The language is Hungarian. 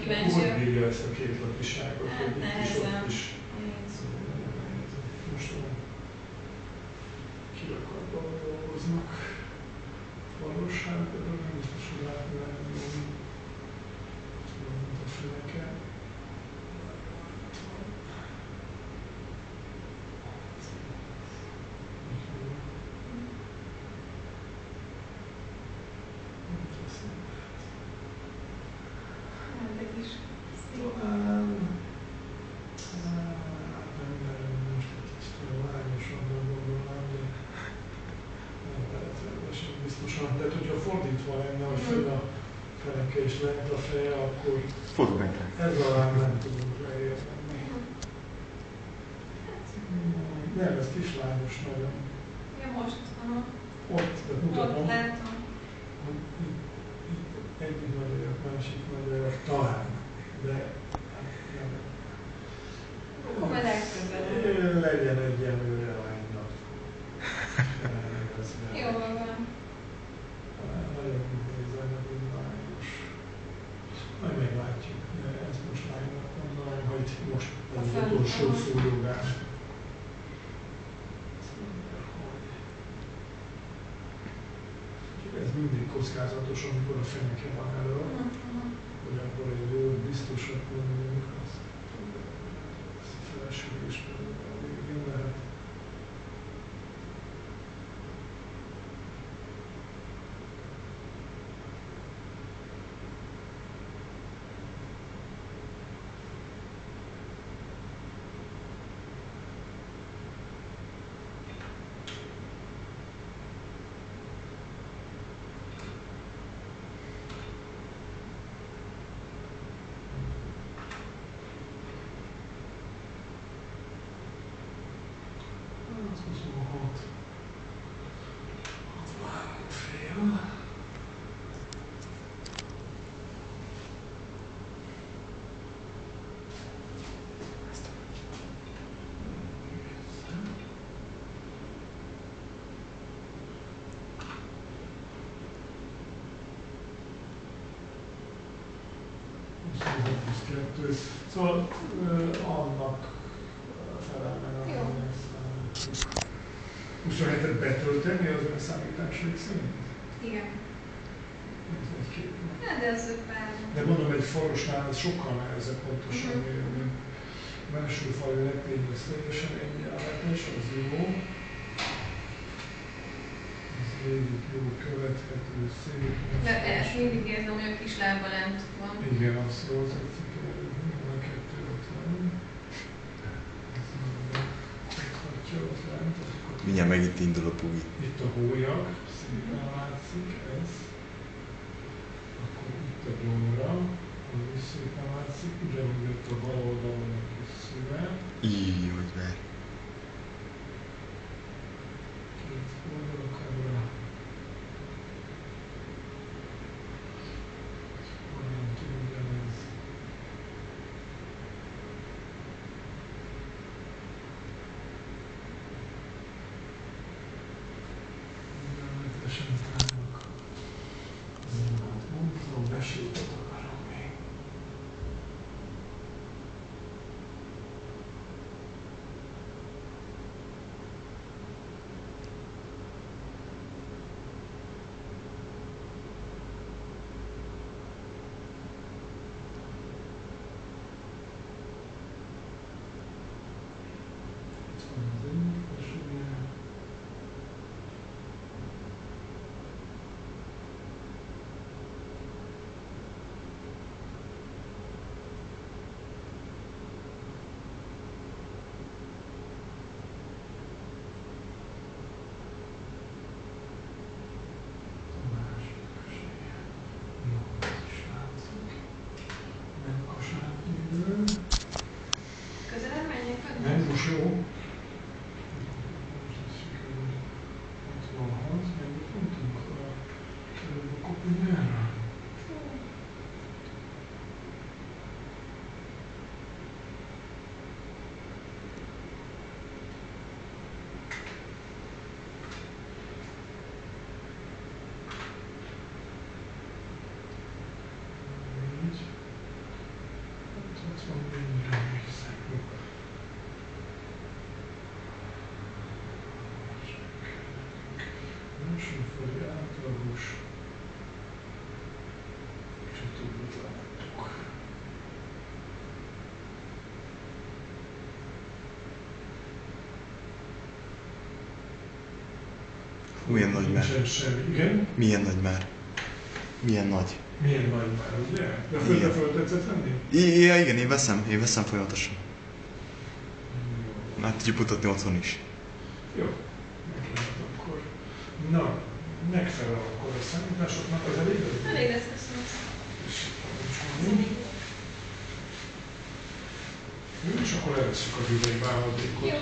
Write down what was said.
kíváncsi. Hogy bírja ezt a két lapiságot, Hát hogy itt is, nehezen. ott is. Most kirakatban dolgoznak. Valóságban, nem biztos, hogy látni lehet, mint a feneke. Hát egy kis szép. Most egy kicsit lányosabban gondolnám, de nem percben biztosan. De hogyha fordítva lenne, hogy föl a feneke és lent a feje, akkor ez alá nem tudunk leérni. Nem, ez kislányos nagyon. Ja, most, aha. Ott, de mutatom. Ott látom. Hogy itt egyik nagyobb, másik nagyobb, talán, de nem. Akkor már legközelebb. Legyen egyenlőre lánynak. Jó van. Nagyon nézzenek, lányos. Majd meglátjuk, de ezt most lánynak mondanám, hogy most az utolsó szúrogás. Ez mindig kockázatos, amikor a feneke van elő, hogy akkor egy jó biztosat mondunk, azt a felsülésben a végén lehet. Az 26. 63 fél. Szóval annak felel meg a 27-et betölteni az ön számításaik szerint? Igen. Ez egy-két nap. Hát de az öt pár. De mondom, egy falosnál ez sokkal nehezebb pontosan mérni. A belső fal letényez teljesen egyenletes, az jó. Ez végig jó, követhető, szép. De ezt mindig érzem, hogy a kis lába lent van. Igen, azt jól tetszik, a kettő ott van. Mindjárt megint indul a pugi. Itt a hólyak, szépen látszik ez. Akkor itt a gyomra, az is szépen látszik, ugyanúgy ott a bal oldalon a kis szíve. Így, hogy ver. Két oldalakra. Olyan ugyanez. Sem tárnak. Nem tudom, besültet akarom még. Közelebb menjek? Nem, most jó. Ott van az, meg itt nem tudunk előbb a koponyára. fölé átlagos. És a többit láttuk. Milyen nagy már. Nincsen semmi. Igen? Milyen nagy már. Milyen nagy. Milyen nagy már, ugye? De Igen. föl tetszett venni? Ja, igen, én veszem folyamatosan. Jó. Már tudjuk mutatni otthon is. Jó. Meg lehet akkor. Na, megfelel akkor a számításoknak, az elég? Elég lesz, köszönöm. És nincs. És akkor levesszük az üvegváladékot. Jó.